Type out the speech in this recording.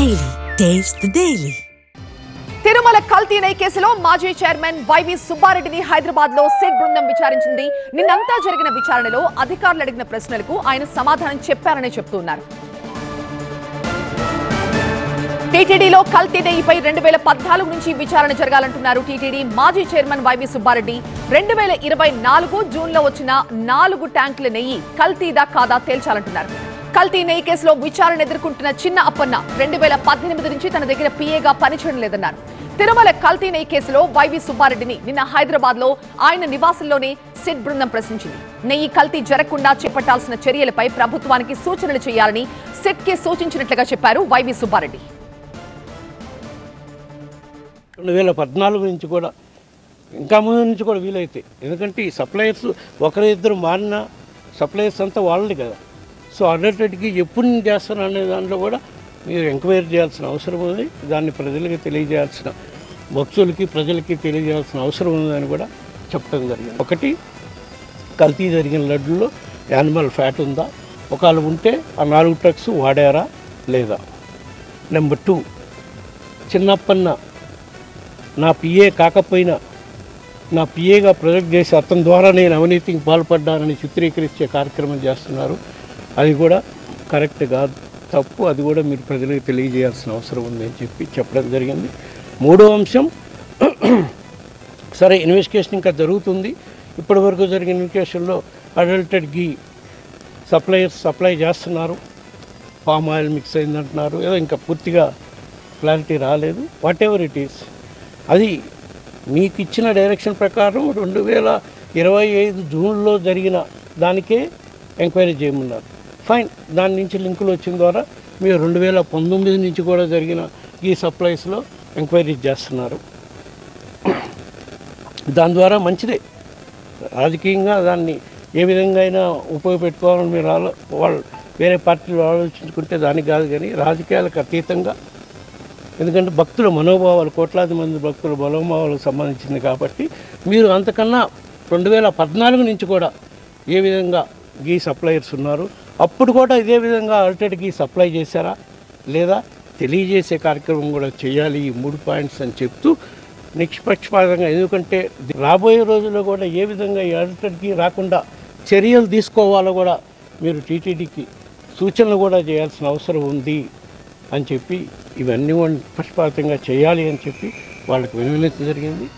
Daily. Taste the Daily. Tirumala కల్తీ నెయ్యి కేసులో మాజీ చైర్మన్ వైవి సుబ్బారెడ్డిని హైదరాబాద్ లో సిట్ బృందం విచారించింది. నిన్నంతా జరిగిన విచారణలో అధికారులు అడిగిన ప్రశ్నలకు ఆయన సమాధానం చెప్పారని చెప్తున్నారు. టీటీడీలో కల్తీ నెయ్యిపై 2014 నుంచి విచారణ జరగాలంటున్నారు టీటీడీ మాజీ చైర్మన్ వైవి సుబ్బారెడ్డి. 2024 జూన్లో వచ్చిన 4 ట్యాంకుల నెయ్యి కల్తీదా కాదా తేల్చాలంటున్నారు. కల్తీ నెయ్యి కేసులో విచారణ ఎదుర్కొంటున్న చిన్న అప్పన్న 2018 నుంచి తన దగ్గర పీఏగా పనిచేయడం లేదన్నారు. తిరుమల కల్తీ నెయ్యి కేసులో వైవి సుబ్బారెడ్డిని నిన్న హైదరాబాద్ లో ఆయన నివాసంలోనే సిట్ బృందం ప్రశ్నించింది. నెయ్యి కల్తీ జరగకుండా చేపట్టాల్సిన చర్యలపై ప్రభుత్వానికి సూచనలు చేయాలని సిట్ కి సూచించినట్లుగా చెప్పారు వైవి సుబ్బారెడ్డి. 2014 నుంచి కూడా ఇంకా ముందు నుంచి కూడా వీలైతే, ఎందుకంటే ఈ సప్లయర్స్ ఒకరిద్దరు మారిన సప్లయర్స్ అంతా వాళ్ళది కదా. సో అన్నిటికీ ఎప్పుడు చేస్తారు అనే దాంట్లో కూడా మీరు ఎంక్వైరీ చేయాల్సిన అవసరం ఉంది. దాన్ని ప్రజలకి తెలియజేయాల్సిన, భక్తులకి ప్రజలకి తెలియజేయాల్సిన అవసరం ఉందని కూడా చెప్పడం జరిగింది. ఒకటి, కల్తీ జరిగిన లడ్డులో యానిమల్ ఫ్యాట్ ఉందా, ఒకవేళ ఉంటే ఆ 4 ట్రక్స్ వాడారా లేదా. నెంబర్ 2, చిన్నప్పన్న నా పిఏ కాకపోయినా నా పిఏగా ప్రొజెక్ట్ చేసి అతని ద్వారా నేను అవినీతికి పాల్పడ్డానని చిత్రీకరించే కార్యక్రమం చేస్తున్నారు. అది కూడా కరెక్ట్ కాదు, తప్పు. అది కూడా మీరు ప్రజలకు తెలియజేయాల్సిన అవసరం ఉంది అని చెప్పడం జరిగింది. 3వ అంశం, సరే ఇన్వెస్టిగేషన్ ఇంకా జరుగుతుంది. ఇప్పటి వరకు జరిగిన ఇన్వెస్టిగేషన్లో అడల్టెడ్ గీ సప్లయర్స్ సప్లై చేస్తున్నారు, పామ్ ఆయిల్ మిక్స్ అయిందంటున్నారు, ఏదో ఇంకా పూర్తిగా క్లారిటీ రాలేదు. వాట్ ఎవర్ ఇట్ ఈస్, అది మీకు ఇచ్చిన డైరెక్షన్ ప్రకారం 2025 జూన్లో జరిగిన దానికే ఎంక్వైరీ చేయమన్నారు. ఫైన్, దాని నుంచి లింకులు వచ్చిన ద్వారా మీరు 2019 నుంచి కూడా జరిగిన ఈ సప్లైస్లో ఎంక్వైరీ చేస్తున్నారు. దాని ద్వారా మంచిదే, రాజకీయంగా దాన్ని ఏ విధంగా అయినా ఉపయోగపెట్టుకోవాలని మీరు వాళ్ళు వేరే పార్టీలు ఆలోచించుకుంటే దానికి కాదు, కానీ రాజకీయాలకు అతీతంగా, ఎందుకంటే భక్తుల మనోభావాలు, కోట్లాది మంది భక్తుల మనోభావాలకు సంబంధించింది కాబట్టి మీరు అంతకన్నా 2014 నుంచి కూడా ఏ విధంగా గీ సప్లయర్స్ ఉన్నారు, అప్పుడు కూడా ఇదే విధంగా అల్టెడ్ గీ సప్లై చేశారా లేదా తెలియజేసే కార్యక్రమం కూడా చేయాలి. ఈ 3 పాయింట్స్ అని చెప్తూ నిష్పక్షపాతంగా, ఎందుకంటే రాబోయే రోజుల్లో కూడా ఏ విధంగా ఈ అల్టెడ్ గీ రాకుండా చర్యలు తీసుకోవాలో కూడా మీరు టీటీడీకి సూచనలు కూడా చేయాల్సిన అవసరం ఉంది అని చెప్పి, ఇవన్నీ పక్షపాతంగా చేయాలి అని చెప్పి వాళ్ళకి వినవించడం జరిగింది.